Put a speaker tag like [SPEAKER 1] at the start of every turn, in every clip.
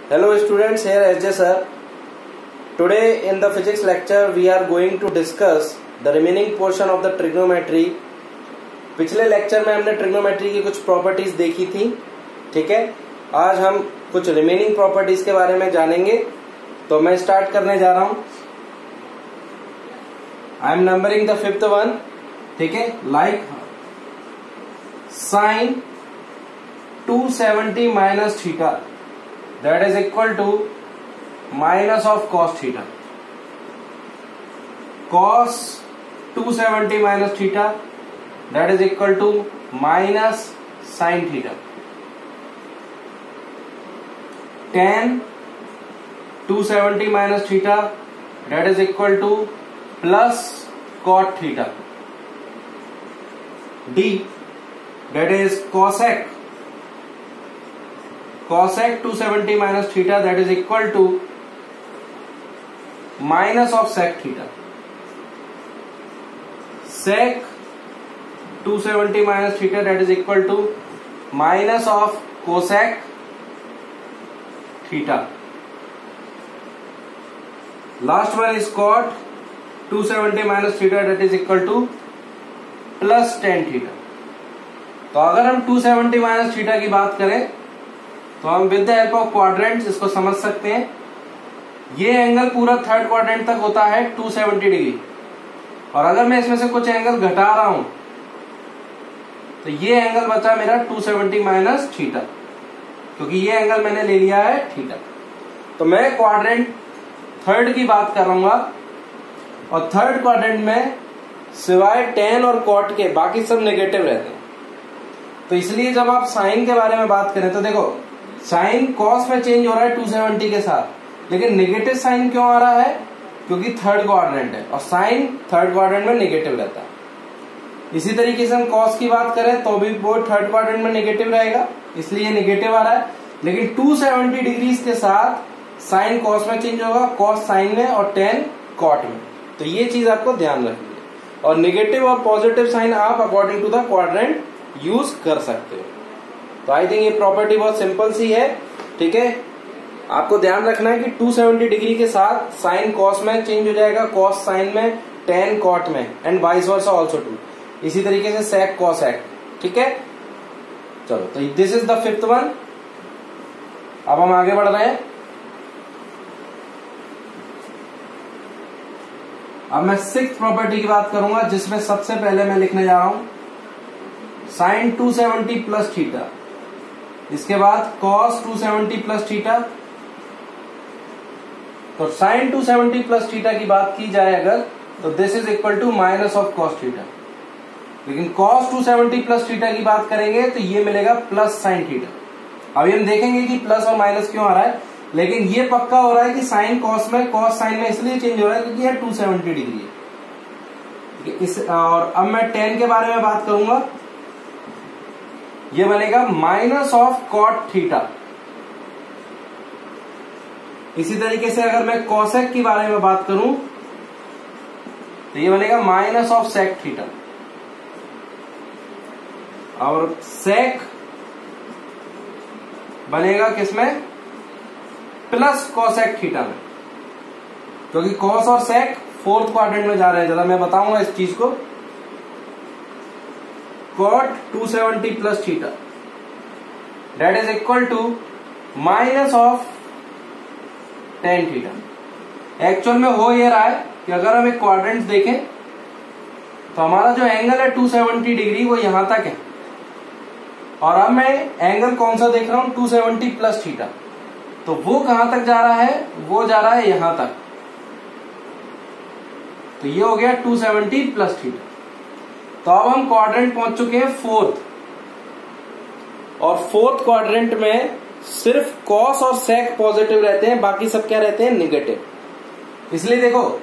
[SPEAKER 1] Hello students, here SJ sir. Today in the physics lecture we are going to discuss the remaining portion of the trigonometry. पिछले lecture में हमने trigonometry की कुछ properties देखी थी, ठीक है। आज हम कुछ रिमेनिंग प्रॉपर्टीज के बारे में जानेंगे। तो मैं स्टार्ट करने जा रहा हूं। I am numbering the fifth one, ठीक है। Like sine 270 minus theta that is equal to minus of cos theta. Cos 270 minus theta that is equal to minus sin theta. Tan 270 minus theta that is equal to plus cot theta. D that is cosec 270 minus theta that is equal to minus of sec theta. Sec 270 minus theta that is equal to minus of cosec theta. Last one is cot 270 minus theta that is equal to plus tan theta. तो अगर हम 270 minus theta की बात करें तो हम with the help of quadrants इसको समझ सकते हैं। ये एंगल पूरा थर्ड क्वाड्रेंट तक होता है 270 डिग्री, और अगर मैं इसमें से कुछ एंगल घटा रहा हूं तो ये एंगल बचा मेरा 270 माइनस थीटा, क्योंकि ये एंगल मैंने ले लिया है थीटा। तो मैं क्वाड्रेंट थर्ड की बात कर रहा हूं, और थर्ड क्वाड्रेंट में सिवाय टेन और कॉट के बाकी सब नेगेटिव रहते हैं। तो इसलिए जब आप साइन के बारे में बात करें तो देखो, साइन कॉस में चेंज हो रहा है 270 के साथ, लेकिन नेगेटिव साइन क्यों आ रहा है? क्योंकि थर्ड क्वाड्रेंट है, और साइन थर्ड क्वाड्रेंट में नेगेटिव रहता है। इसी तरीके से हम कॉस की बात करें तो भी वो थर्ड क्वाड्रेंट में नेगेटिव रहेगा, इसलिए नेगेटिव आ रहा है। लेकिन 270 डिग्री के साथ साइन कॉस में चेंज होगा, कॉस साइन में, और टेन कॉट में। तो ये चीज आपको ध्यान रखनी है। और नेगेटिव और पॉजिटिव साइन आप according to the quadrant use कर सकते हो। तो आई थिंक ये प्रॉपर्टी बहुत सिंपल सी है, ठीक है। आपको ध्यान रखना है कि 270 डिग्री के साथ साइन कॉस में चेंज हो जाएगा, कॉस साइन में, टेन कॉट में, and vice versa also too. इसी तरीके से सेक कॉसेक, ठीक है। चलो, तो this is the fifth one. अब हम आगे बढ़ रहे हैं। अब मैं सिक्स्थ प्रॉपर्टी की बात करूंगा, जिसमें सबसे पहले मैं लिखने जा रहा हूं साइन 270 प्लस थीटा, इसके बाद कॉस 270 प्लस थीटा। तो साइन 270 प्लस थीटा की बात की जाए अगर, तो this is equal to minus of cos theta. लेकिन कॉस 270 प्लस थीटा की बात करेंगे तो ये मिलेगा प्लस साइन थीटा। अभी हम देखेंगे कि प्लस और माइनस क्यों आ रहा है, लेकिन ये पक्का हो रहा है कि साइन कॉस में, कॉस साइन में इसलिए चेंज हो रहा है क्योंकि यह 270 डिग्री है। और अब मैं टेन के बारे में बात करूंगा, ये बनेगा माइनस ऑफ कॉट थीटा। इसी तरीके से अगर मैं कॉसेक के बारे में बात करूं तो ये बनेगा माइनस ऑफ सेक थीटा, और सेक बनेगा किसमें? प्लस कॉसेक थीटा में, क्योंकि कॉस और सेक फोर्थ क्वाड्रेंट में जा रहे हैं। जरा मैं बताऊंगा इस चीज को। cot 270 plus theta that is equal to minus of tan theta। Actual में हो ये रहा है कि अगर हम एक क्वाड्रेंट देखें तो हमारा जो एंगल है 270 डिग्री वो यहां तक है, और अब मैं एंगल कौन सा देख रहा हूं? 270 प्लस थीटा। तो वो कहां तक जा रहा है? वो जा रहा है यहां तक। तो ये हो गया 270 प्लस थीटा। तो अब हम क्वाड्रेंट पहुंच चुके हैं फोर्थ, और फोर्थ क्वाड्रेंट में सिर्फ कॉस और सेक पॉजिटिव रहते हैं, बाकी सब क्या रहते हैं? निगेटिव। इसलिए देखो,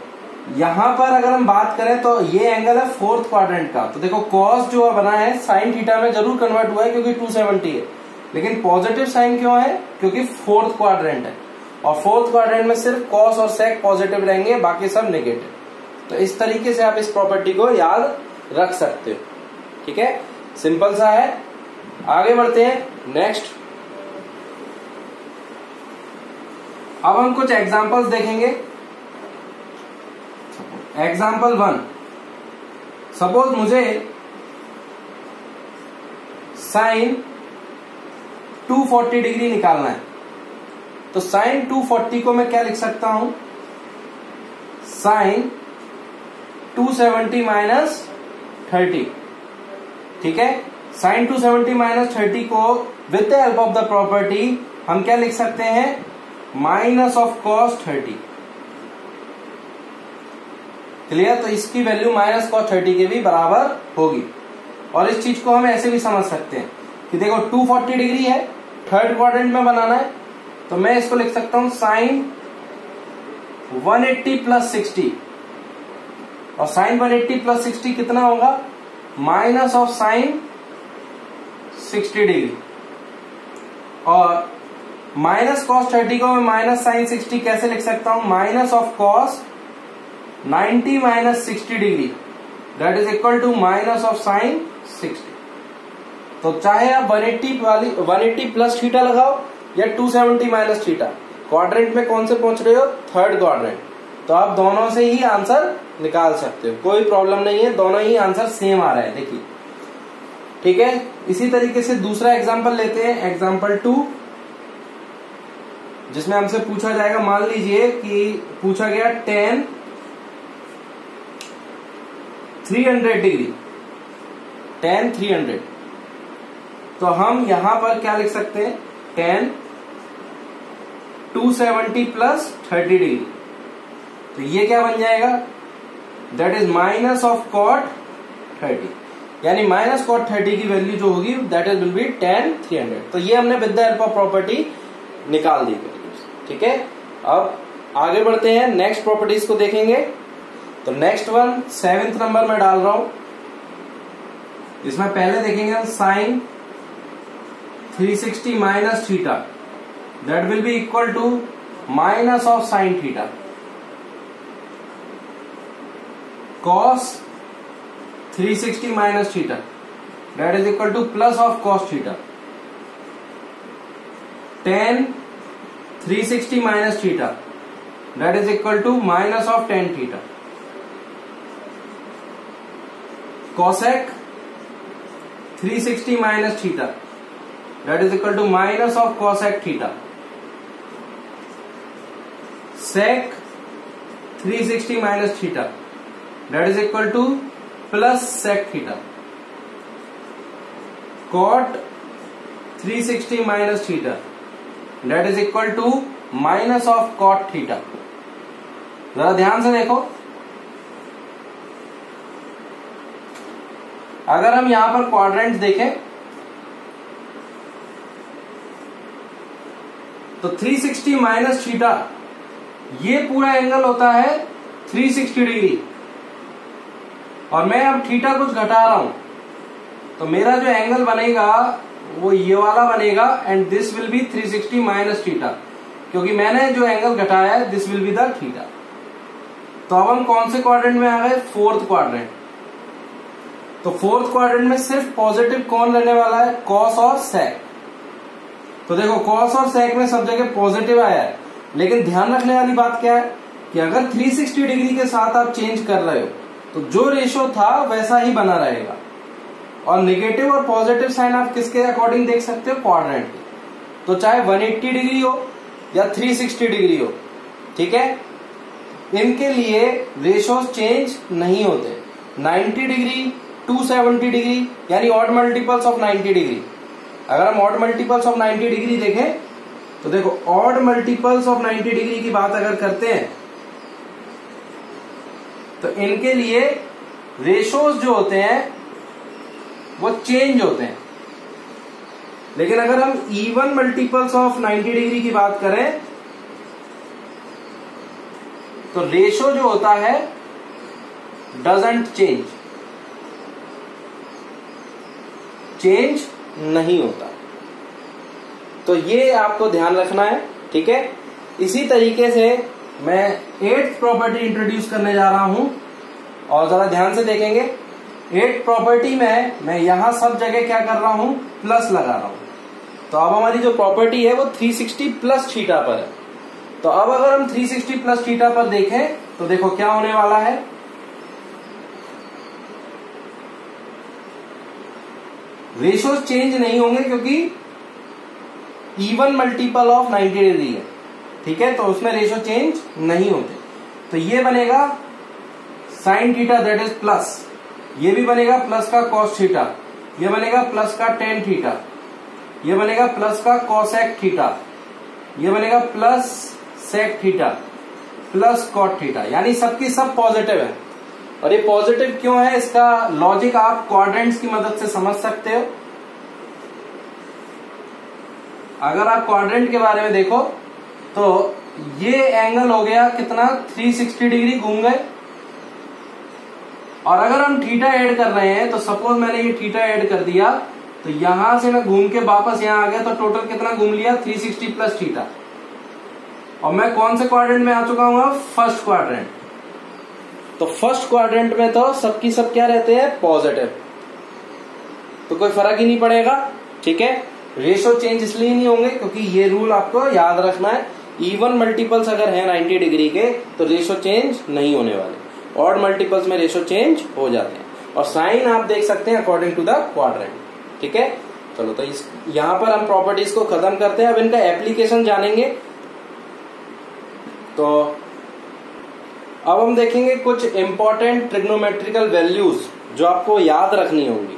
[SPEAKER 1] यहां पर अगर हम बात करें तो ये एंगल है फोर्थ क्वाड्रेंट का। तो देखो, कॉस जो बना है साइन थीटा में जरूर कन्वर्ट हुआ है क्योंकि 270 है, लेकिन पॉजिटिव साइन क्यों है? क्योंकि फोर्थ क्वाड्रेंट है, और फोर्थ क्वाड्रेंट में सिर्फ कॉस और सेक पॉजिटिव रहेंगे, बाकी सब नेगेटिव। तो इस तरीके से आप इस प्रॉपर्टी को याद रख सकते हो, ठीक है। सिंपल सा है। आगे बढ़ते हैं नेक्स्ट। अब हम कुछ एग्जांपल्स देखेंगे। एग्जांपल 1, सपोज मुझे साइन 240 डिग्री निकालना है, तो साइन 240 को मैं क्या लिख सकता हूं, साइन 270 माइनस 30। ठीक है, साइन 270 माइनस 30 को with the help of the property हम क्या लिख सकते हैं, माइनस ऑफ कॉस 30। क्लियर, तो इसकी वैल्यू माइनस कॉस 30 के भी बराबर होगी। और इस चीज को हम ऐसे भी समझ सकते हैं कि देखो 240 डिग्री है, थर्ड क्वाड्रेंट में बनाना है, तो मैं इसको लिख सकता हूं साइन 180 प्लस 60, और साइन 180 प्लस 60 कितना होगा, माइनस ऑफ साइन 60 डिग्री। और माइनस कॉस 30 को मैं माइनस साइन 60 कैसे लिख सकता हूं, minus of cos 90 minus 60 degree, that is equal to minus of sine 60। तो चाहे आप 180 प्लस थीटा लगाओ या 270 माइनस थीटा, क्वाड्रेंट में कौन से पहुंच रहे हो, थर्ड क्वाड्रेंट, तो आप दोनों से ही आंसर निकाल सकते हो, कोई प्रॉब्लम नहीं है, दोनों ही आंसर सेम आ रहा है। देखिए, ठीक है। इसी तरीके से दूसरा एग्जांपल लेते हैं, एग्जांपल 2, जिसमें हमसे पूछा जाएगा, मान लीजिए कि पूछा गया tan 300 डिग्री, tan 300, तो हम यहां पर क्या लिख सकते हैं, tan 270 प्लस 30 डिग्री, तो ये क्या बन जाएगा, that is minus of cot 30, यानी माइनस कॉट 30 की वैल्यू जो होगी that is will be tan 300। तो ये हमने with the help of property निकाल दी। ठीक है, अब आगे बढ़ते हैं, नेक्स्ट प्रॉपर्टीज को देखेंगे। तो नेक्स्ट वन 7th नंबर में डाल रहा हूं, इसमें पहले देखेंगे हम sine 360 minus theta, that will be equal to minus of sine theta, cos 360 minus theta, that is equal to plus of cos theta, tan 360 minus theta, that is equal to minus of tan theta, cosec 360 minus theta, that is equal to minus of cosec theta, sec 360 minus theta, that is equal to plus sec theta, cot 360 minus theta, that is equal to minus of cot theta. जरा ध्यान से देखो, अगर हम यहां पर quadrant देखें तो 360 माइनस थीटा, ये पूरा एंगल होता है 360 डिग्री, और मैं अब थीटा कुछ घटा रहा हूं, तो मेरा जो एंगल बनेगा वो ये वाला बनेगा, and this will be 360 minus theta, क्योंकि मैंने जो एंगल घटाया है this will be the theta. तो अब हम कौन से क्वाड्रेंट में आ गए, फोर्थ क्वाड्रेंट। तो फोर्थ क्वाड्रेंट में सिर्फ पॉजिटिव कौन रहने वाला है, कॉस और सेक। तो देखो कॉस और सेक में सब जगह पॉजिटिव आया है, लेकिन ध्यान रखने वाली बात क्या है कि अगर 360 डिग्री के साथ आप चेंज कर रहे हो तो जो रेशो था वैसा ही बना रहेगा, और निगेटिव और पॉजिटिव साइन आप किसके अकॉर्डिंग देख सकते हो, क्वाड्रेंट के। तो चाहे 180 डिग्री हो या 360 डिग्री हो, ठीक है, इनके लिए रेशोज चेंज नहीं होते। 90 डिग्री 270 डिग्री यानी ऑड मल्टीपल्स ऑफ 90 डिग्री। अगर हम ऑड मल्टीपल्स ऑफ 90 डिग्री देखें तो देखो ऑड मल्टीपल्स ऑफ 90 डिग्री की बात अगर करते हैं तो इनके लिए रेशोज जो होते हैं वो चेंज होते हैं, लेकिन अगर हम इवन मल्टीपल्स ऑफ 90 डिग्री की बात करें तो रेशो जो होता है डजंट चेंज, चेंज नहीं होता। तो ये आपको ध्यान रखना है, ठीक है। इसी तरीके से मैं 8th प्रॉपर्टी इंट्रोड्यूस करने जा रहा हूं, और जरा ध्यान से देखेंगे। 8th प्रॉपर्टी में मैं यहां सब जगह क्या कर रहा हूं, प्लस लगा रहा हूं। तो अब हमारी जो प्रॉपर्टी है वो 360 प्लस थीटा पर है। तो अब अगर हम 360 प्लस थीटा पर देखें तो देखो क्या होने वाला है, रेशियोज चेंज नहीं होंगे क्योंकि इवन मल्टीपल ऑफ 90 डिग्री है, ठीक है, तो उसमें रेशियो चेंज नहीं होते। तो ये बनेगा sine theta that is plus, ये भी बनेगा प्लस का कॉस थीटा, ये बनेगा प्लस का टेन थीटा, ये बनेगा प्लस का कॉसेक थीटा, ये बनेगा plus sec theta plus cot theta, यानी सबकी सब पॉजिटिव है। और ये पॉजिटिव क्यों है इसका लॉजिक आप क्वाड्रेंट्स की मदद से समझ सकते हो। अगर आप क्वाड्रेंट के बारे में देखो तो ये एंगल हो गया कितना 360 डिग्री घूम गए, और अगर हम थीटा ऐड कर रहे हैं तो सपोज मैंने ये थीटा ऐड कर दिया तो यहां से मैं घूम के वापस यहां आ गया तो टोटल कितना घूम लिया 360 प्लस थीटा। और मैं कौन से क्वाड्रेंट में आ चुका हूं, फर्स्ट क्वाड्रेंट। तो फर्स्ट क्वाड्रेंट में तो सबकी सब क्या रहते हैं पॉजिटिव, तो कोई फर्क ही नहीं पड़ेगा, ठीक है। रेशियो चेंज इसलिए नहीं होंगे क्योंकि ये रूल आपको याद रखना है, इवन मल्टीपल्स अगर है 90 डिग्री के तो रेशियो चेंज नहीं होने वाले, ऑड मल्टीपल्स में रेशियो चेंज हो जाते हैं। और साइन आप देख सकते हैं अकॉर्डिंग टू द क्वाड्रेंट, ठीक है। चलो तो यहां पर हम प्रॉपर्टीज को खत्म करते हैं, अब इनका एप्लीकेशन जानेंगे। तो अब हम देखेंगे कुछ इंपॉर्टेंट ट्रिग्नोमेट्रिकल वैल्यूज जो आपको याद रखनी होंगी,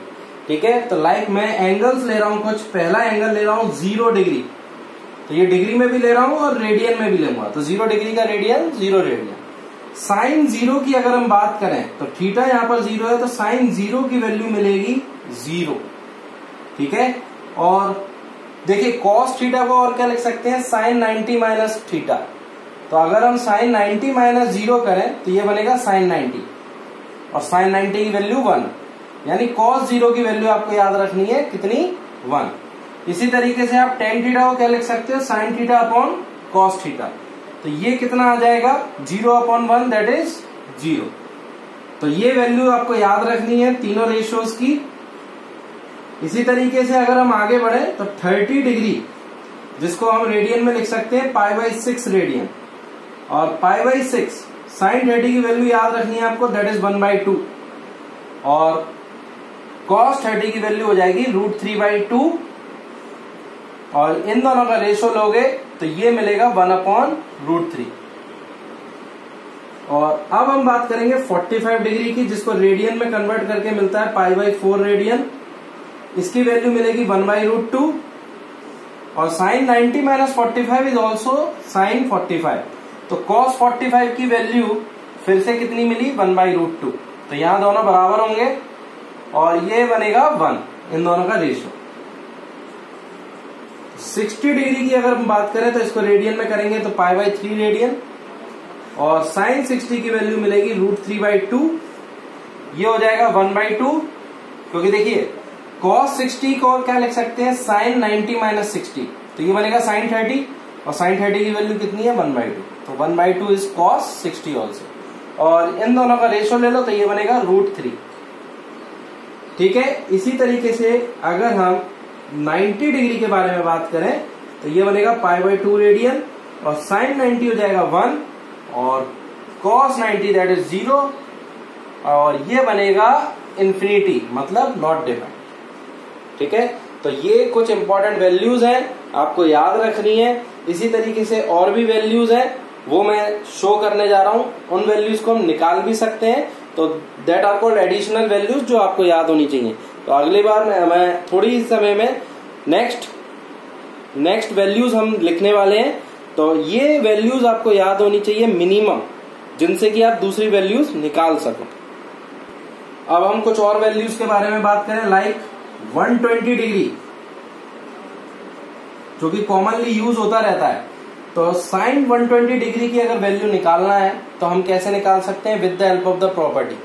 [SPEAKER 1] ठीक है। तो लाइक मैं एंगल्स ले रहा हूं कुछ, पहला एंगल ले रहा हूं 0 डिग्री, तो ये डिग्री में भी ले रहा हूं और रेडियन में भी लूंगा, तो 0 डिग्री का रेडियन 0 रेडियन। साइन 0 की अगर हम बात करें तो थीटा यहां पर 0 है तो साइन 0 की वैल्यू मिलेगी 0, ठीक है। और देखिए कॉस थीटा को और क्या लिख सकते हैं, साइन 90 माइनस थीटा। तो अगर हम साइन 90 माइनस 0 करें तो ये बनेगा साइन 90, और साइन 90 की वैल्यू 1, यानी कॉस 0 की वैल्यू आपको याद रखनी है कितनी 1। इसी तरीके से आप टेन थीटा को क्या लिख सकते हो, sine theta upon cos theta, तो ये कितना आ जाएगा 0 अपॉन 1 दैट इज 0। तो ये वैल्यू आपको याद रखनी है तीनों रेशियोज की। इसी तरीके से अगर हम आगे बढ़े तो 30 डिग्री जिसको हम रेडियन में लिख सकते हैं π/6 रेडियन, और π/6 साइन 30 की वैल्यू याद रखनी है आपको दैट इज 1/2, और cos 30 की वैल्यू हो जाएगी √3/2, और इन दोनों का रेशो लोगे तो ये मिलेगा 1/√3। और अब हम बात करेंगे 45 डिग्री की जिसको रेडियन में कन्वर्ट करके मिलता है π/4 रेडियन, इसकी वैल्यू मिलेगी 1/√2, और sine 90 minus 45 is also sine 45, तो cos 45 की वैल्यू फिर से कितनी मिली 1/√2, तो यहां दोनों बराबर होंगे और ये बनेगा 1, इन दोनों का रेशियो। 60 डिग्री की अगर हम बात करें तो इसको रेडियन में करेंगे तो π/3 रेडियन, और साइन 60 की वैल्यू मिलेगी √3/2, ये हो जाएगा 1/2, क्योंकि देखिए cos 60 को क्या लिख सकते हैं साइन 90 माइनस 60, तो ये बनेगा साइन 30, और साइन 30 की वैल्यू कितनी है 1/2, तो 1/2 इज cos 60 ऑल्सो, और इन दोनों का रेशियो ले लो तो ये बनेगा √3, ठीक है। इसी तरीके से अगर हम 90 डिग्री के बारे में बात करें तो ये बनेगा π/2 रेडियन, और साइन 90 हो जाएगा 1, और cos 90 दैट इज 0, और ये बनेगा इंफिनिटी, मतलब नॉट डिफाइंड, ठीक है। तो ये कुछ इंपॉर्टेंट वैल्यूज हैं आपको याद रखनी है। इसी तरीके से और भी वैल्यूज हैं वो मैं शो करने जा रहा हूं, उन वैल्यूज को हम निकाल भी सकते हैं, तो that are called additional values जो आपको याद होनी चाहिए। तो अगली बार मैं थोड़ी ही समय में नेक्स्ट वैल्यूज हम लिखने वाले हैं, तो ये वैल्यूज आपको याद होनी चाहिए मिनिमम, जिनसे कि आप दूसरी वैल्यूज निकाल सको। अब हम कुछ और वैल्यूज के बारे में बात करें, लाइक 120 डिग्री जो कि कॉमनली यूज होता रहता है, तो साइन 120 डिग्री की अगर वैल्यू निकालना है तो हम कैसे निकाल सकते हैं, with the help of the property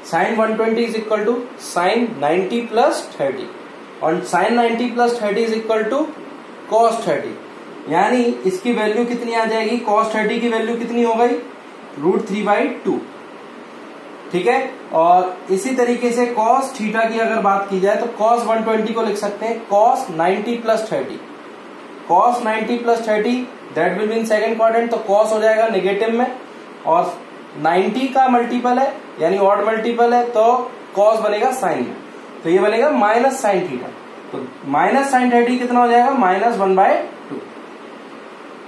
[SPEAKER 1] sine 120 is equal to sine 90 plus 30, और sine 90 plus 30 is equal to cos 30, यानी इसकी वैल्यू कितनी आ जाएगी, cos 30 की वैल्यू कितनी हो गई √3/2, ठीक है। और इसी तरीके से cos थीटा की अगर बात की जाए तो cos 120 को लिख सकते हैं cos 90 plus 30, cos 90 plus 30 that will be in second quadrant, तो cos हो जाएगा नेगेटिव में, और 90 का मल्टीपल है यानी ऑड मल्टीपल है तो cos बनेगा साइन में, तो ये बनेगा माइनस साइन थीटा। तो माइनस साइन 30 कितना हो जाएगा, -1/2।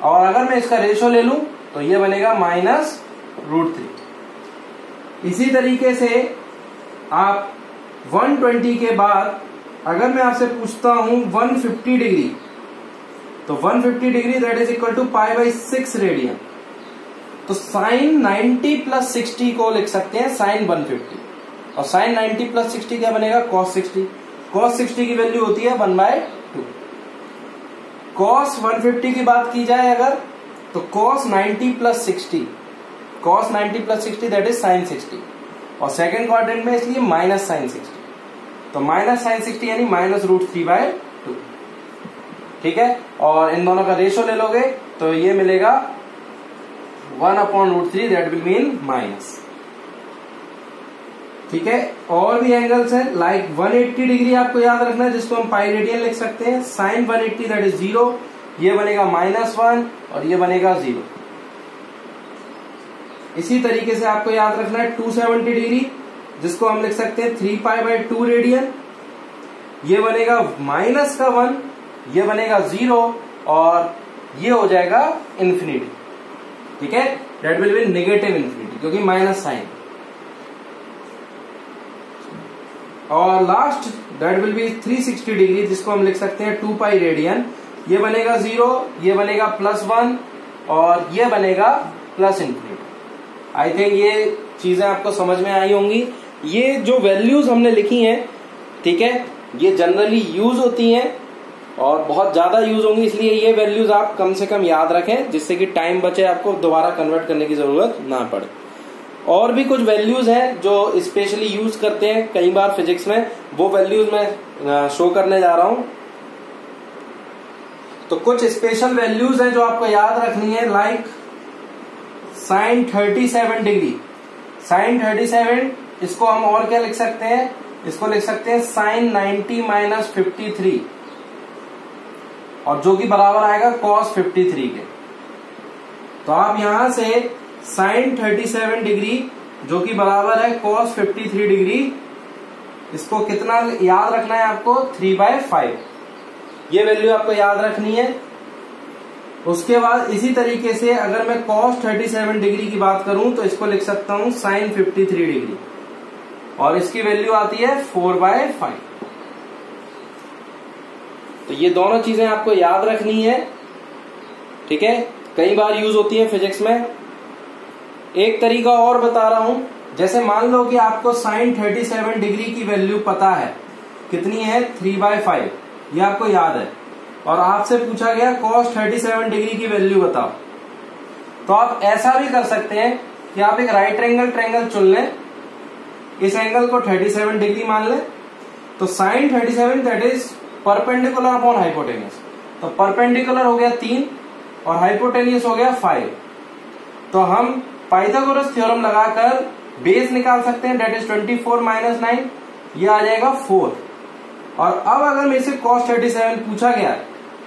[SPEAKER 1] और अगर मैं इसका रेशो ले लूं तो ये बनेगा -√3। इसी तरीके से आप 120 के बाद अगर मैं आपसे पूछता हूं 150 डिग्री, तो 150 degree that is equal to π/6 radian. तो साइन 90 प्लस 60 को लिख सकते हैं साइन 150, और साइन 90 प्लस 60 क्या बनेगा, cos 60। cos 60 की वैल्यू होती है 1/2। cos 150 की बात की जाए अगर, तो cos 90 plus 60, cos 90 plus 60 that is sign 60, और सेकेंड क्वाड्रेंट में इसलिए माइनस साइन 60, तो माइनस साइन 60 यानी -√3/2। ठीक है, और इन दोनों का रेशो ले लोगे तो ये मिलेगा 1/√3 दैट विल मीन माइनस। ठीक है, और भी एंगल्स हैं लाइक 180 डिग्री आपको याद रखना है, जिसको हम पाई रेडियन लिख सकते हैं। साइन 180 दैट इज 0, ये बनेगा -1 और ये बनेगा 0। इसी तरीके से आपको याद रखना है 270 डिग्री, जिसको हम लिख सकते हैं 3π/2 रेडियन, ये बनेगा -1, ये बनेगा 0 और ये हो जाएगा इन्फिनिटी। ठीक है, that will B negative infinity क्योंकि माइनस साइन। और last that will B 360 degree, जिसको हम लिख सकते हैं 2π रेडियन, ये बनेगा 0, ये बनेगा +1 और ये बनेगा +इन्फिनिटी। आई थिंक ये चीजें आपको समझ में आई होंगी। ये जो वैल्यूज हमने लिखी हैं, ठीक है, ये जनरली यूज होती हैं और बहुत ज्यादा यूज होंगी, इसलिए ये वैल्यूज आप कम से कम याद रखें, जिससे कि टाइम बचे, आपको दोबारा कन्वर्ट करने की जरूरत ना पड़े। और भी कुछ वैल्यूज हैं जो स्पेशली यूज करते हैं कई बार फिजिक्स में, वो वैल्यूज मैं शो करने जा रहा हूं। तो कुछ स्पेशल वैल्यूज हैं जो आपको याद रखनी है, लाइक साइन 37 डिग्री। साइन 37 इसको हम और क्या लिख सकते हैं, इसको लिख सकते हैं साइन 90 - 53, और जो कि बराबर आएगा cos 53 के। तो आप यहां से साइन 37 डिग्री जो कि बराबर है cos 53 डिग्री, इसको कितना याद रखना है आपको, 3/5। ये वैल्यू आपको याद रखनी है। उसके बाद इसी तरीके से अगर मैं cos 37 डिग्री की बात करूं तो इसको लिख सकता हूं साइन 53 डिग्री, और इसकी वैल्यू आती है 4/5। तो ये दोनों चीजें आपको याद रखनी है। ठीक है, कई बार यूज होती है फिजिक्स में। एक तरीका और बता रहा हूं, जैसे मान लो कि आपको साइन 37 डिग्री की वैल्यू पता है, कितनी है, 3/5, ये आपको याद है, और आपसे पूछा गया cos 37 डिग्री की वैल्यू बताओ। तो आप ऐसा भी कर सकते हैं कि आप एक राइट एंगल ट्रायंगल चुन लें, इस एंगल को 37 डिग्री मान लें, तो sine 37 that is perpendicular upon hypotenuse. तो परपेंडिकुलर हो गया 3 और हाइपोटेनियस हो गया 5। तो हम पाइथागोरस थ्योरम लगाकर बेस निकाल सकते हैं, दैट इज 24 - 9, ये आ जाएगा 4। और अब अगर मेरे से cos 37 पूछा गया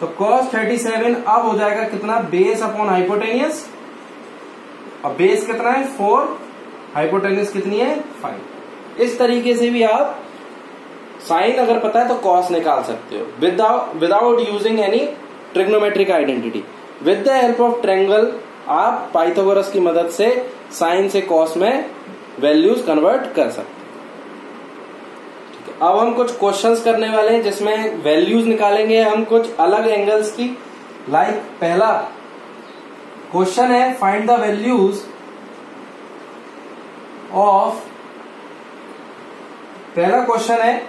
[SPEAKER 1] तो cos 37 अब हो जाएगा कितना, बेस अपॉन हाइपोटेनियस, और बेस कितना है 4, हाइपोटेनियस कितनी है 5। इस तरीके से भी आप साइन अगर पता है तो cos निकाल सकते हो without using any trigonometric identity. With the help of triangle आप पाइथागोरस की मदद से साइन से cos में वैल्यूज कन्वर्ट कर सकते हैं। अब हम कुछ क्वेश्चंस करने वाले हैं जिसमें वैल्यूज निकालेंगे हम कुछ अलग एंगल्स की। लाइक पहला क्वेश्चन है, फाइंड द वैल्यूज ऑफ, पहला क्वेश्चन है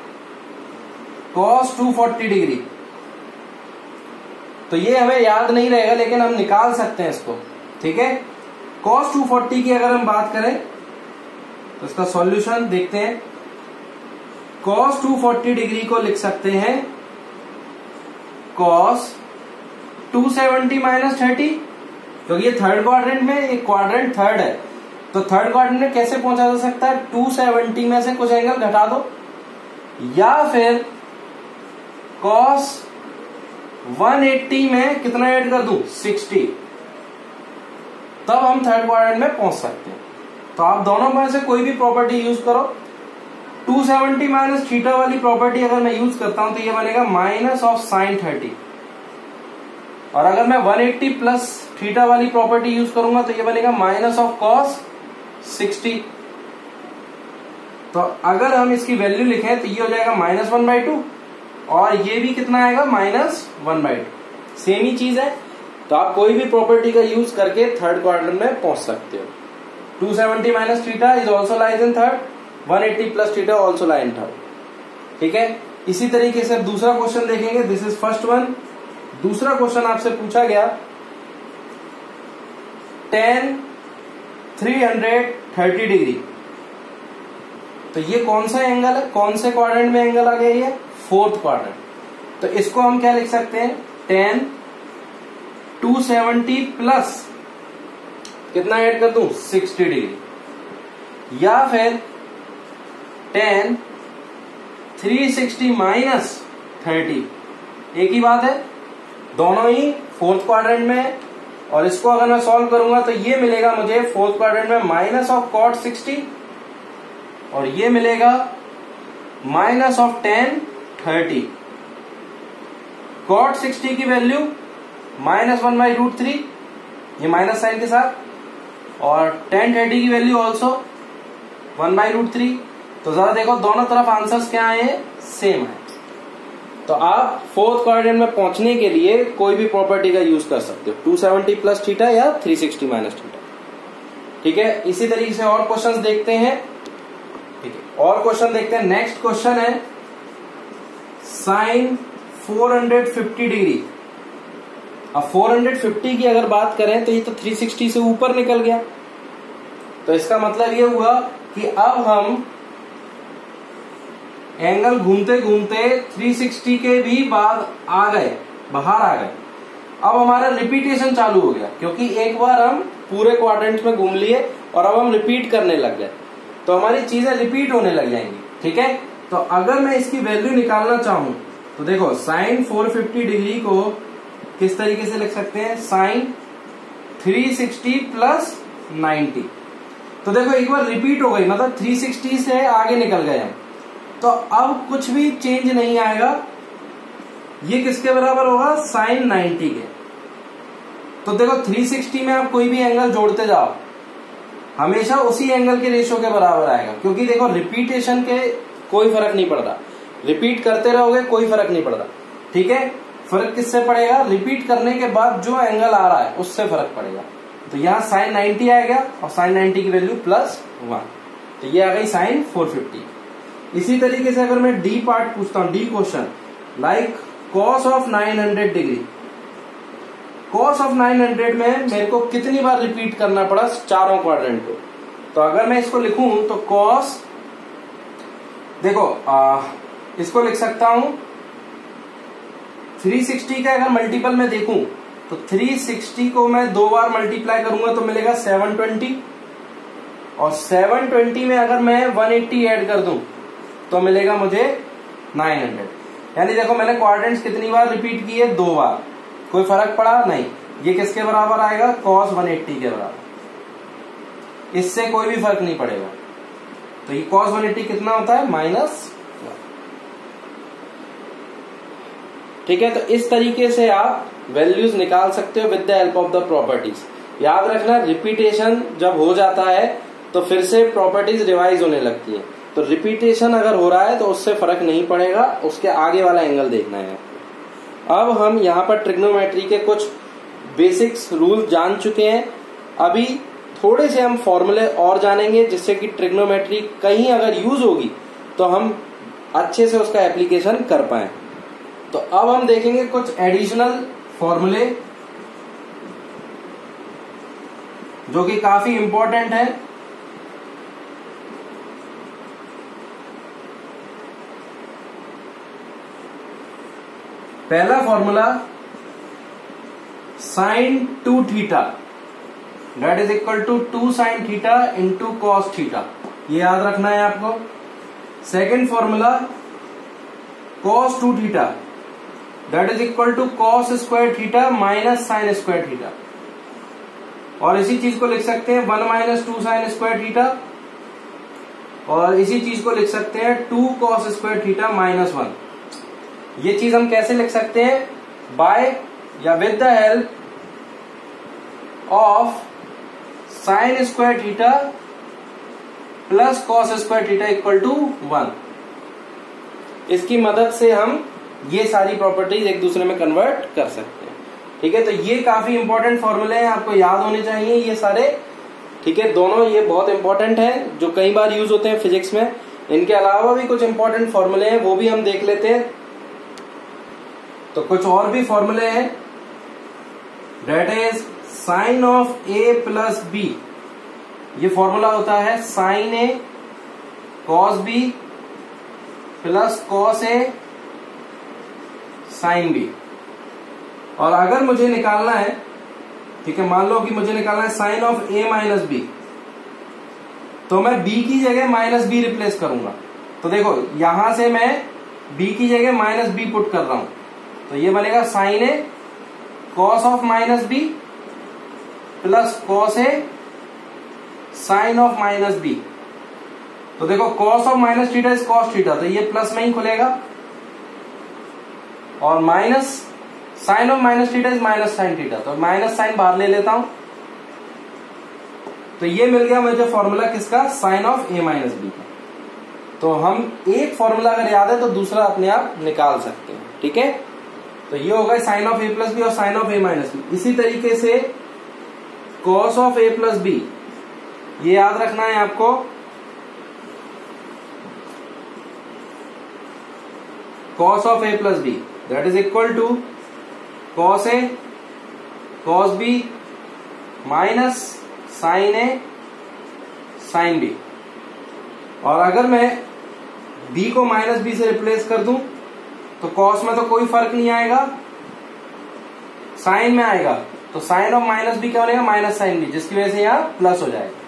[SPEAKER 1] cos 240 डिग्री। तो ये हमें याद नहीं रहेगा लेकिन हम निकाल सकते हैं इसको। ठीक है, cos 240 की अगर हम बात करें तो इसका सॉल्यूशन देखते हैं। cos 240 डिग्री को लिख सकते हैं cos 270 - 30, क्योंकि ये थर्ड क्वाड्रेंट में, एक क्वाड्रेंट थर्ड है, तो थर्ड क्वाड्रेंट में कैसे पहुंचा जा सकता है, 270 में से कुछ एंगल घटा दो, या फिर cos 180 में कितना ऐड कर दूं 60, तब हम थर्ड क्वाड्रेंट में पहुंच सकते हैं। तो आप दोनों में से कोई भी प्रॉपर्टी यूज करो। 270 माइनस थीटा वाली प्रॉपर्टी अगर मैं यूज करता हूं तो ये बनेगा माइनस ऑफ साइन 30, और अगर मैं 180 प्लस थीटा वाली प्रॉपर्टी यूज करूंगा तो ये बनेगा माइनस ऑफ कॉस 60। तो अगर हम इसकी वैल्यू लिखें तो ये हो जाएगा -1/2, और ये भी कितना आएगा -1/2, सेम ही चीज है। तो आप कोई भी प्रॉपर्टी का यूज करके थर्ड क्वाड्रेंट में पहुंच सकते हो। 270 minus theta is also lies in third, 180 plus theta also lie in third. ठीक है, इसी तरीके से दूसरा क्वेश्चन देखेंगे। This is first one. दूसरा क्वेश्चन आपसे पूछा गया tan 330 डिग्री। तो ये कौन सा एंगल है, कौन से क्वाड्रेंट में एंगल आ गया, ये फोर्थ क्वाड्रेंट। तो इसको हम क्या लिख सकते हैं, tan 270 प्लस कितना ऐड कर दूं 60 डिग्री, या फिर tan 360 माइनस 30। एक ही बात है, दोनों ही फोर्थ क्वाड्रेंट में, और इसको अगर मैं सॉल्व करूंगा तो ये मिलेगा मुझे फोर्थ क्वाड्रेंट में माइनस ऑफ कॉट 60, और ये मिलेगा माइनस ऑफ tan 30। कॉट 60 की वैल्यू -1/√3, ये माइनस साइन के साथ, और tan 30 की वैल्यू ऑल्सो 1/√3। तो जरा देखो दोनों तरफ आंसर्स क्या आए हैं, सेम है। तो आप फोर्थ क्वाड्रेंट में पहुंचने के लिए कोई भी प्रॉपर्टी का यूज कर सकते हो, 270 प्लस थीटा या 360 माइनस थीटा। ठीक है, इसी तरीके से और क्वेश्चंस देखते हैं। ठीक है, और क्वेश्चन देखते हैं। नेक्स्ट क्वेश्चन है साइन 450 डिग्री। अब 450 की अगर बात करें तो ये तो 360 से ऊपर निकल गया। तो इसका मतलब ये हुआ कि अब हम एंगल घूमते घूमते 360 के भी बाद आ गए, बाहर आ गए। अब हमारा रिपीटेशन चालू हो गया, क्योंकि एक बार हम पूरे क्वाड्रेंट में घूम लिए और अब हम रिपीट करने लग गए, तो हमारी चीजें रिपीट होने लग जाएंगी। ठीक है, तो अगर मैं इसकी वैल्यू निकालना चाहूं तो देखो साइन 450 डिग्री को किस तरीके से लिख सकते हैं, साइन 360 प्लस 90। तो देखो एक बार रिपीट हो गई, मतलब 360 से आगे निकल गए हम, तो अब कुछ भी चेंज नहीं आएगा। ये किसके बराबर होगा, साइन 90 के। तो देखो 360 में आप कोई भी एंगल जोड़ते जाओ, हमेशा उसी एंगल के रेशियो के बराबर आएगा, क्योंकि देखो रिपीटेशन के कोई फर्क नहीं पड़ता, रिपीट करते रहोगे कोई फर्क नहीं पड़ता। ठीक है, फर्क किससे पड़ेगा, रिपीट करने के बाद जो एंगल आ रहा है उससे फर्क पड़ेगा। तो यहाँ साइन 90 आएगा और साइन 90 की वैल्यू +1, तो ये आ गई साइन 450। इसी तरीके से अगर मैं डी पार्ट पूछता हूं, D question, like cos of 900 degree. Cos of 900 में मेरे को कितनी बार रिपीट करना पड़ा चारों क्वाड्रेंट को। तो अगर मैं इसको लिखूं तो कॉस, देखो इसको लिख सकता हूं 360 का अगर मल्टीपल में देखूं तो 360 को मैं 2 बार मल्टीप्लाई करूंगा तो मिलेगा 720, और 720 में अगर मैं 180 ऐड कर दूं तो मिलेगा मुझे 900। यानी देखो मैंने क्वाड्रेंट्स कितनी बार रिपीट किए, 2 बार, कोई फर्क पड़ा नहीं। ये किसके बराबर आएगा, cos 180 के बराबर, इससे कोई भी फर्क नहीं पड़ेगा। तो ये cos 180 कितना होता है, -1। ठीक है, तो इस तरीके से आप वैल्यूज निकाल सकते हो with the help of the properties. याद रखना, रिपीटेशन जब हो जाता है तो फिर से प्रॉपर्टीज रिवाइज होने लगती है। तो रिपीटेशन अगर हो रहा है तो उससे फर्क नहीं पड़ेगा, उसके आगे वाला एंगल देखना है। अब हम यहाँ पर ट्रिग्नोमेट्री के कुछ बेसिक्स रूल जान चुके हैं, अभी थोड़े से हम फॉर्मूले और जानेंगे जिससे कि ट्रिग्नोमेट्री कहीं अगर यूज होगी तो हम अच्छे से उसका एप्लीकेशन कर पाए। तो अब हम देखेंगे कुछ एडिशनल फॉर्मूले जो कि काफी इंपॉर्टेंट है। पहला formula sine 2 theta that is equal to 2 sine theta into cos theta, ये याद रखना है आपको। Second formula cos 2 theta that is equal to cos square theta minus sine square theta, और इसी चीज को लिख सकते हैं 1 माइनस 2 साइन स्क्वायर थीटा, और इसी चीज को लिख सकते हैं 2 कॉस स्क्वायर थीटा माइनस 1। ये चीज हम कैसे लिख सकते हैं? बाय या with the help of sine square theta plus cos square theta equal to 1। इसकी मदद से हम ये सारी प्रॉपर्टीज एक दूसरे में कन्वर्ट कर सकते हैं। ठीक है, तो ये काफी इंपॉर्टेंट फॉर्मूले हैं, आपको याद होने चाहिए ये सारे। ठीक है, दोनों ये बहुत इंपॉर्टेंट है, जो कई बार यूज होते हैं फिजिक्स में। इनके अलावा भी कुछ इंपॉर्टेंट फॉर्मूले हैं, वो भी हम देख लेते हैं। तो कुछ और भी फॉर्मूले हैं, that is sine of A plus B. ये फॉर्मूला होता है sine A cos B plus cos A sine B. और अगर मुझे निकालना है, ठीक है, मान लो कि मुझे निकालना है sine of A minus B, तो मैं b की जगह माइनस बी रिप्लेस करूंगा। तो देखो यहां से मैं b की जगह माइनस बी पुट कर रहा हूं, तो ये बनेगा sine A cos of minus B plus cos A sine of minus B. तो देखो cos of minus theta is cos theta, तो ये प्लस में ही खुलेगा, और minus sine of minus theta is minus sine theta, तो माइनस साइन बाहर ले लेता हूं। तो ये मिल गया मुझे फॉर्मूला किसका? Sine of A minus B का। तो हम एक फॉर्मूला अगर याद है तो दूसरा अपने आप निकाल सकते हैं। ठीक है, तो ये होगा sine of A plus B और sine of A minus B. इसी तरीके से cos of A plus B, ये याद रखना है आपको, cos of A plus B that is equal to cos A cos B minus sine A sine B. और अगर मैं b को माइनस बी से रिप्लेस कर दूं तो कॉस में तो कोई फर्क नहीं आएगा, साइन में आएगा, तो साइन ऑफ माइनस बी क्या बनेगा? माइनस साइन बी, जिसकी वजह से यहां प्लस हो जाएगा।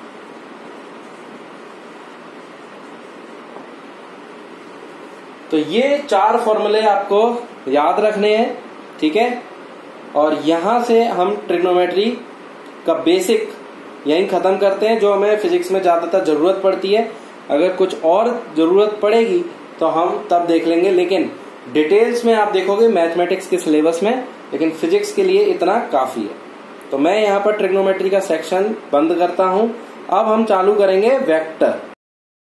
[SPEAKER 1] तो ये 4 फॉर्मूले आपको याद रखने हैं। ठीक है, और यहां से हम ट्रिग्नोमेट्री का बेसिक यहीं खत्म करते हैं, जो हमें फिजिक्स में ज्यादातर जरूरत पड़ती है। अगर कुछ और जरूरत पड़ेगी तो हम तब देख लेंगे, लेकिन डिटेल्स में आप देखोगे मैथमेटिक्स के सिलेबस में, लेकिन फिजिक्स के लिए इतना काफी है। तो मैं यहाँ पर ट्रिग्नोमेट्री का सेक्शन बंद करता हूं। अब हम चालू करेंगे वेक्टर।